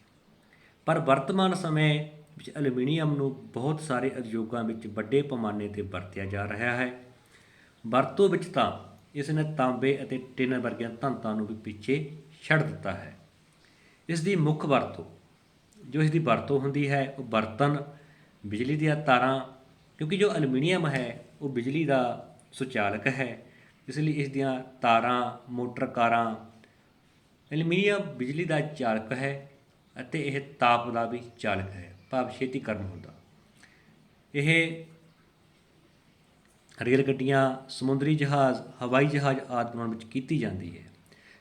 ਪਰ ਵਰਤਮਾਨ ਸਮੇਂ ਵਿੱਚ ਐਲੂਮੀਨੀਅਮ ਨੂੰ ਬਹੁਤ ਸਾਰੇ ਉਦਯੋਗਾਂ ਵਿੱਚ ਵੱਡੇ ਪੈਮਾਨੇ 'ਤੇ ਵਰਤਿਆ ਜਾ ਰਿਹਾ ਹੈ। ਵਰਤੋਂ ਵਿੱਚ ਤਾਂ ਇਸ ਨੇ ਤਾਂਬੇ ਅਤੇ ਟਿਨ ਵਰਗੀਆਂ ਧਾਤਾਂ ਨੂੰ ਵੀ ਪਿੱਛੇ ਛੱਡ ਦਿੱਤਾ ਹੈ। ਇਸ ਦੀ ਮੁੱਖ ਵਰਤੋਂ ਜੋ ਇਸ ਦੀ ਵਰਤੋਂ ਹੁੰਦੀ ਹੈ ਉਹ ਬਰਤਨ, ਬਿਜਲੀ ਦੀਆਂ ਤਾਰਾਂ, ਕਿਉਂਕਿ ਜੋ ਐਲੂਮੀਨੀਅਮ ਹੈ ਉਹ ਬਿਜਲੀ ਦਾ ਸੁਚਾਲਕ ਹੈ, ਇਸ ਲਈ ਇਸ ਦੀਆਂ ਤਾਰਾਂ, ਮੋਟਰ ਕਾਰਾਂ। ਐਲੂਮੀਨੀਅਮ ਬਿਜਲੀ ਦਾ ਚਾਲਕ ਹੈ ਅਤੇ ਇਹ ਤਾਪ ਦਾ ਵੀ ਚਾਲਕ ਹੈ, ਭਾਵ ਛੇਤੀ ਗਰਮ ਹੁੰਦਾ। ਇਹ ਰੇਲ ਗੱਡੀਆਂ, ਸਮੁੰਦਰੀ ਜਹਾਜ਼, ਹਵਾਈ ਜਹਾਜ਼ ਆਦਿ ਬਣਾਉਣ ਵਿੱਚ ਕੀਤੀ ਜਾਂਦੀ ਹੈ।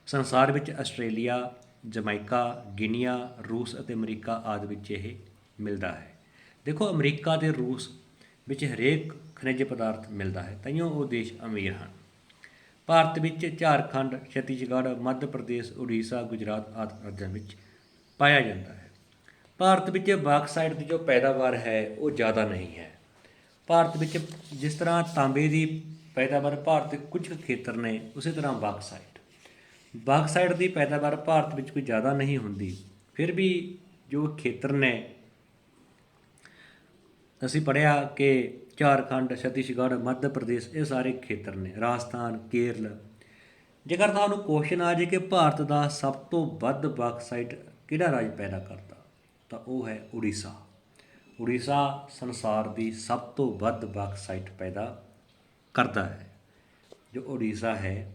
ਸੰਸਾਰ ਵਿੱਚ ਆਸਟ੍ਰੇਲੀਆ, ਜਮੈਕਾ, ਗਿਨੀਆ, ਰੂਸ ਅਤੇ ਅਮਰੀਕਾ ਆਦਿ ਵਿੱਚ ਇਹ ਮਿਲਦਾ ਹੈ। ਦੇਖੋ, ਅਮਰੀਕਾ ਅਤੇ ਰੂਸ ਵਿੱਚ ਹਰੇਕ ਖਣਿਜ ਪਦਾਰਥ ਮਿਲਦਾ ਹੈ, ਤਾਈਓ ਉਹ ਦੇਸ਼ ਅਮੀਰ ਹਨ। ਭਾਰਤ ਵਿੱਚ ਝਾਰਖੰਡ, ਛੱਤੀਸਗੜ੍ਹ, ਮੱਧ ਪ੍ਰਦੇਸ਼, ਉੜੀਸਾ, ਗੁਜਰਾਤ ਆਦਿ ਰਾਜਾਂ ਵਿੱਚ ਪਾਇਆ ਜਾਂਦਾ ਹੈ। ਭਾਰਤ ਵਿੱਚ ਬਾਕਸਾਈਟ ਦੀ ਜੋ ਪੈਦਾਵਾਰ ਹੈ ਉਹ ਜ਼ਿਆਦਾ ਨਹੀਂ ਹੈ। ਭਾਰਤ ਵਿੱਚ ਜਿਸ ਤਰ੍ਹਾਂ ਤਾਂਬੇ ਦੀ ਪੈਦਾਵਾਰ ਭਾਰਤ ਦੇ ਕੁਝ ਖੇਤਰ ਨੇ, ਉਸੇ ਤਰ੍ਹਾਂ ਬਾਕਸਾਈਟ ਦੀ ਪੈਦਾਵਾਰ ਭਾਰਤ ਵਿੱਚ ਕੋਈ ਜ਼ਿਆਦਾ ਨਹੀਂ ਹੁੰਦੀ। ਫਿਰ ਵੀ ਜੋ ਖੇਤਰ ਨੇ, ਅਸੀਂ ਪੜ੍ਹਿਆ ਕਿ ਝਾਰਖੰਡ, ਛੱਤੀਸਗੜ੍ਹ, ਮੱਧ ਪ੍ਰਦੇਸ਼, ਇਹ ਸਾਰੇ ਖੇਤਰ ਨੇ, ਰਾਜਸਥਾਨ, ਕੇਰਲ। ਜੇਕਰ ਤੁਹਾਨੂੰ ਕੁਐਸਚਨ ਆ ਜਾਏ ਕਿ ਭਾਰਤ ਦਾ ਸਭ ਤੋਂ ਵੱਧ ਬਾਕਸਾਈਟ ਕਿਹੜਾ ਰਾਜ ਪੈਦਾ ਕਰਦਾ, ਤਾਂ ਉਹ ਹੈ ਉੜੀਸਾ। ਉੜੀਸਾ ਸੰਸਾਰ ਦੀ ਸਭ ਤੋਂ ਵੱਧ ਬਾਕਸਾਈਟ ਪੈਦਾ ਕਰਦਾ ਹੈ। ਜੋ ਉੜੀਸਾ ਹੈ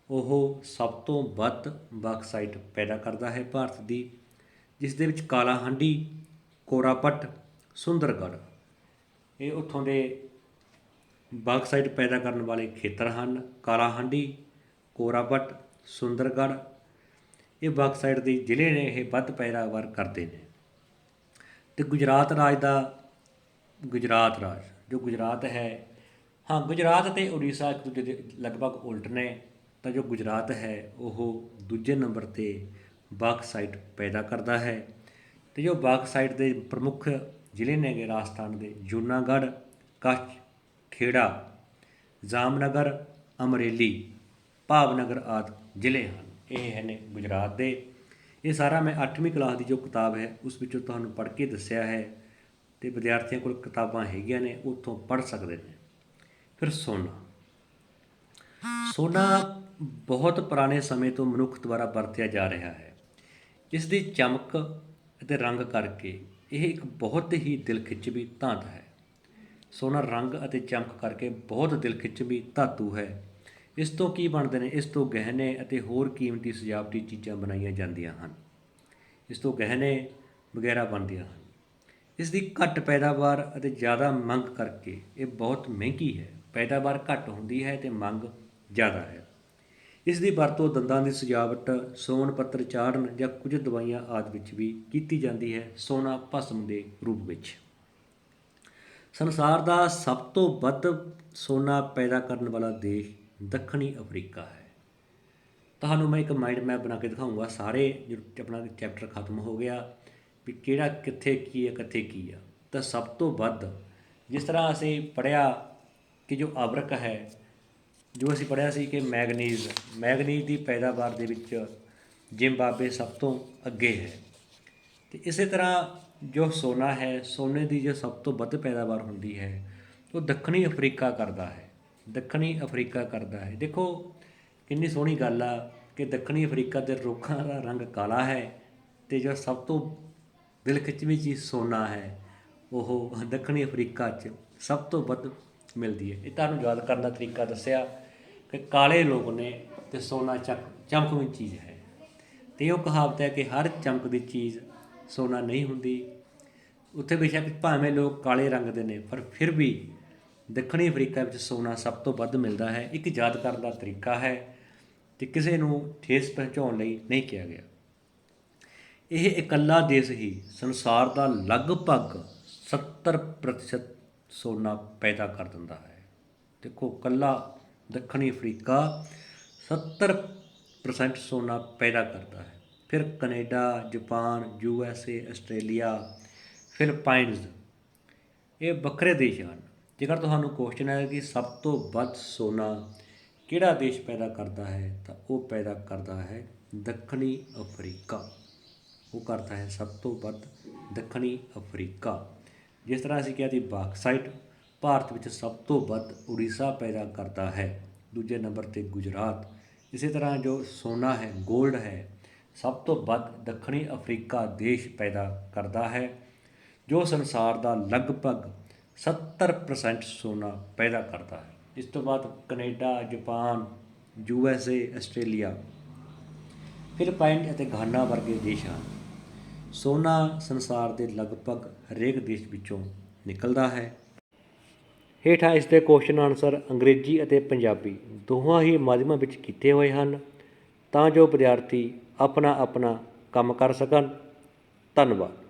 ਉਹ ਸਭ ਤੋਂ ਵੱਧ ਬਾਕਸਾਈਟ ਪੈਦਾ ਕਰਦਾ ਹੈ ਭਾਰਤ ਦੀ, ਜਿਸ ਦੇ ਵਿੱਚ ਕਾਲਾਹਾਂਡੀ, ਕੋਰਾਪਟ, ਸੁੰਦਰਗੜ੍ਹ ਇਹ ਉੱਥੋਂ ਦੇ ਬਾਕਸਾਈਟ ਪੈਦਾ ਕਰਨ ਵਾਲੇ ਖੇਤਰ ਹਨ। ਕਾਲਾਹਾਂਡੀ, ਕੋਰਾਪਟ, ਸੁੰਦਰਗੜ੍ਹ ਇਹ ਬਾਕਸਾਈਟ ਦੇ ਜ਼ਿਲ੍ਹੇ ਨੇ, ਇਹ ਵੱਧ ਪੈਦਾਵਾਰ ਕਰਦੇ ਨੇ। ਅਤੇ ਗੁਜਰਾਤ ਰਾਜ ਜੋ ਗੁਜਰਾਤ ਹੈ, ਹਾਂ, ਗੁਜਰਾਤ ਅਤੇ ਉੜੀਸਾ ਇੱਕ ਦੂਜੇ ਦੇ ਲਗਭਗ ਉਲਟ ਨੇ। ਤਾਂ ਜੋ ਗੁਜਰਾਤ ਹੈ ਉਹ ਦੂਜੇ ਨੰਬਰ 'ਤੇ ਬਾਕਸਾਈਟ ਪੈਦਾ ਕਰਦਾ ਹੈ। ਅਤੇ ਜੋ ਬਾਕਸਾਈਟ ਦੇ ਪ੍ਰਮੁੱਖ ਜ਼ਿਲ੍ਹੇ ਨੇਗੇ ਰਾਜਸਥਾਨ ਦੇ, ਜੂਨਾਗੜ੍ਹ, ਕੱਛ, ਖੇੜਾ, ਜਾਮਨਗਰ, ਅਮਰੇਲੀ, ਭਾਵਨਗਰ ਆਦਿ ਜ਼ਿਲ੍ਹੇ ਹਨ। ਇਹ ਨੇ ਗੁਜਰਾਤ ਦੇ। ਇਹ ਸਾਰਾ ਮੈਂ 8ਵੀਂ ਕਲਾਸ ਦੀ ਜੋ ਕਿਤਾਬ ਹੈ ਉਸ ਵਿੱਚੋਂ ਤੁਹਾਨੂੰ ਪੜ੍ਹ ਕੇ ਦੱਸਿਆ ਹੈ, ਅਤੇ ਵਿਦਿਆਰਥੀਆਂ ਕੋਲ ਕਿਤਾਬਾਂ ਹੈਗੀਆਂ ਨੇ, ਉੱਥੋਂ ਪੜ੍ਹ ਸਕਦੇ ਨੇ। ਫਿਰ ਸੋਨਾ ਬਹੁਤ ਪੁਰਾਣੇ ਸਮੇਂ ਤੋਂ ਮਨੁੱਖ ਦੁਆਰਾ ਵਰਤਿਆ ਜਾ ਰਿਹਾ ਹੈ। ਇਸ ਦੀ ਚਮਕ ਅਤੇ ਰੰਗ ਕਰਕੇ ਇਹ ਇੱਕ ਬਹੁਤ ਹੀ ਦਿਲਖਿੱਚਵੀਂ ਧਾਤ ਹੈ। ਸੋਨਾ ਰੰਗ ਅਤੇ ਚਮਕ ਕਰਕੇ ਬਹੁਤ ਦਿਲਖਿੱਚਵੀਂ ਧਾਤੂ ਹੈ। ਇਸ ਤੋਂ ਕੀ ਬਣਦੇ ਨੇ? ਇਸ ਤੋਂ ਗਹਿਣੇ ਅਤੇ ਹੋਰ ਕੀਮਤੀ ਸਜਾਵਟੀ ਚੀਜ਼ਾਂ ਬਣਾਈਆਂ ਜਾਂਦੀਆਂ ਹਨ। ਇਸ ਤੋਂ ਗਹਿਣੇ ਵਗੈਰਾ ਬਣਦੀਆਂ ਹਨ। ਇਸ ਦੀ ਘੱਟ ਪੈਦਾਵਾਰ ਅਤੇ ਜ਼ਿਆਦਾ ਮੰਗ ਕਰਕੇ ਇਹ ਬਹੁਤ ਮਹਿੰਗੀ ਹੈ। ਪੈਦਾਵਾਰ ਘੱਟ ਹੁੰਦੀ ਹੈ ਅਤੇ ਮੰਗ ਜ਼ਿਆਦਾ ਹੈ। ਇਸ ਦੀ ਵਰਤੋਂ ਦੰਦਾਂ ਦੀ ਸਜਾਵਟ, ਸੋਨ ਪੱਤਰ ਚਾੜ੍ਹਨ ਜਾਂ ਕੁਝ ਦਵਾਈਆਂ ਆਦਿ ਵਿੱਚ ਵੀ ਕੀਤੀ ਜਾਂਦੀ ਹੈ, ਸੋਨਾ ਭਸਮ ਦੇ ਰੂਪ ਵਿੱਚ। ਸੰਸਾਰ ਦਾ ਸਭ ਤੋਂ ਵੱਧ ਸੋਨਾ ਪੈਦਾ ਕਰਨ ਵਾਲਾ ਦੇਸ਼ ਦੱਖਣੀ ਅਫਰੀਕਾ ਹੈ। ਤੁਹਾਨੂੰ ਮੈਂ ਇੱਕ ਮਾਈਂਡ ਮੈਪ ਬਣਾ ਕੇ ਦਿਖਾਊਂਗਾ। ਸਾਰੇ ਆਪਣਾ ਚੈਪਟਰ ਖਤਮ ਹੋ ਗਿਆ ਵੀ ਕਿਹੜਾ ਕਿੱਥੇ ਕੀ ਹੈ, ਕਿੱਥੇ ਕੀ ਆ। ਤਾਂ ਸਭ ਤੋਂ ਵੱਧ ਜਿਸ ਤਰ੍ਹਾਂ ਅਸੀਂ ਪੜ੍ਹਿਆ ਕਿ ਜੋ ਅਬਰਕ ਹੈ, ਜੋ ਅਸੀਂ ਪੜ੍ਹਿਆ ਸੀ ਕਿ ਮੈਗਨੀਜ਼ ਦੀ ਪੈਦਾਵਾਰ ਦੇ ਵਿੱਚ ਜ਼ਿੰਬਾਬਵੇ ਸਭ ਤੋਂ ਅੱਗੇ ਹੈ। ਅਤੇ ਇਸੇ ਤਰ੍ਹਾਂ ਜੋ ਸੋਨਾ ਹੈ, ਸੋਨੇ ਦੀ ਜੋ ਸਭ ਤੋਂ ਵੱਧ ਪੈਦਾਵਾਰ ਹੁੰਦੀ ਹੈ ਉਹ ਦੱਖਣੀ ਅਫਰੀਕਾ ਕਰਦਾ ਹੈ। ਦੇਖੋ ਕਿੰਨੀ ਸੋਹਣੀ ਗੱਲ ਆ ਕਿ ਦੱਖਣੀ ਅਫਰੀਕਾ ਦੇ ਰੁੱਖਾਂ ਦਾ ਰੰਗ ਕਾਲਾ ਹੈ ਅਤੇ ਜੋ ਸਭ ਤੋਂ ਦਿਲਖਿੱਚਵੀਂ ਚੀਜ਼ ਸੋਨਾ ਹੈ ਉਹ ਦੱਖਣੀ ਅਫਰੀਕਾ 'ਚ ਸਭ ਤੋਂ ਵੱਧ ਮਿਲਦੀ ਹੈ। ਇਹ ਤੁਹਾਨੂੰ ਯਾਦ ਕਰਨ ਦਾ ਤਰੀਕਾ ਦੱਸਿਆ ਕਿ ਕਾਲੇ ਲੋਕ ਨੇ ਅਤੇ ਸੋਨਾ ਚਮਕਵੀਂ ਚੀਜ਼ ਹੈ। ਅਤੇ ਉਹ ਕਹਾਵਤ ਹੈ ਕਿ ਹਰ ਚਮਕਦੀ ਚੀਜ਼ ਸੋਨਾ ਨਹੀਂ ਹੁੰਦੀ। ਉੱਥੇ ਬੇਸ਼ੱਕ ਭਾਵੇਂ ਲੋਕ ਕਾਲੇ ਰੰਗ ਦੇ ਨੇ, ਪਰ ਫਿਰ ਵੀ ਦੱਖਣੀ ਅਫਰੀਕਾ ਵਿੱਚ ਸੋਨਾ ਸਭ ਤੋਂ ਵੱਧ ਮਿਲਦਾ ਹੈ। ਇੱਕ ਯਾਦ ਕਰਨ ਦਾ ਤਰੀਕਾ ਹੈ ਅਤੇ ਕਿਸੇ ਨੂੰ ਠੇਸ ਪਹੁੰਚਾਉਣ ਲਈ ਨਹੀਂ ਕਿਹਾ ਗਿਆ। ਇਹ ਇਕੱਲਾ ਦੇਸ਼ ਹੀ ਸੰਸਾਰ ਦਾ ਲਗਭਗ 70% ਸੋਨਾ ਪੈਦਾ ਕਰ ਦਿੰਦਾ ਹੈ। ਦੇਖੋ, ਇਕੱਲਾ ਦੱਖਣੀ ਅਫਰੀਕਾ 70% ਸੋਨਾ ਪੈਦਾ ਕਰਦਾ ਹੈ। ਫਿਰ ਕਨੇਡਾ, ਜਾਪਾਨ, USA, ਆਸਟ੍ਰੇਲੀਆ, ਫਿਲਪਾਈਨਜ਼ ਇਹ ਵੱਖਰੇ ਦੇਸ਼ ਹਨ। ਜੇਕਰ ਤੁਹਾਨੂੰ ਕੁਐਸਚਨ ਹੈ ਕਿ ਸਭ ਤੋਂ ਵੱਧ ਸੋਨਾ ਕਿਹੜਾ ਦੇਸ਼ ਪੈਦਾ ਕਰਦਾ ਹੈ, ਤਾਂ ਉਹ ਪੈਦਾ ਕਰਦਾ ਹੈ ਦੱਖਣੀ ਅਫਰੀਕਾ। ਉਹ ਕਰਦਾ ਹੈ ਸਭ ਤੋਂ ਵੱਧ ਦੱਖਣੀ ਅਫਰੀਕਾ। ਜਿਸ ਤਰ੍ਹਾਂ ਅਸੀਂ ਕਿਹਾ ਸੀ ਬਾਕਸਾਈਟ ਭਾਰਤ ਵਿੱਚ ਸਭ ਤੋਂ ਵੱਧ ਉੜੀਸਾ ਪੈਦਾ ਕਰਦਾ ਹੈ, ਦੂਜੇ ਨੰਬਰ 'ਤੇ ਗੁਜਰਾਤ। ਇਸੇ ਤਰ੍ਹਾਂ ਜੋ ਸੋਨਾ ਹੈ, ਗੋਲਡ ਹੈ, ਸਭ ਤੋਂ ਵੱਧ ਦੱਖਣੀ ਅਫਰੀਕਾ ਦੇਸ਼ ਪੈਦਾ ਕਰਦਾ ਹੈ, ਜੋ ਸੰਸਾਰ ਦਾ ਲਗਭਗ 70% ਸੋਨਾ ਪੈਦਾ ਕਰਦਾ ਹੈ। ਇਸ ਤੋਂ ਬਾਅਦ ਕੈਨੇਡਾ, ਜਾਪਾਨ, USA, ਆਸਟ੍ਰੇਲੀਆ, ਫਿਲੀਪਾਈਨ ਅਤੇ ਘਾਨਾ ਵਰਗੇ ਦੇਸ਼ ਹਨ। ਸੋਨਾ ਸੰਸਾਰ ਦੇ ਲਗਭਗ ਹਰੇਕ ਦੇਸ਼ ਵਿੱਚੋਂ ਨਿਕਲਦਾ ਹੈ। ਹੇਠਾਂ ਇਸ ਦੇ ਕੁਐਸਚਨ ਆਨਸਰ ਅੰਗਰੇਜ਼ੀ ਅਤੇ ਪੰਜਾਬੀ ਦੋਹਾਂ ਹੀ ਮਾਧਿਅਮਾਂ ਵਿੱਚ ਕੀਤੇ ਹੋਏ ਹਨ, ਤਾਂ ਜੋ ਵਿਦਿਆਰਥੀ ਆਪਣਾ ਆਪਣਾ ਕੰਮ ਕਰ ਸਕਣ। ਧੰਨਵਾਦ।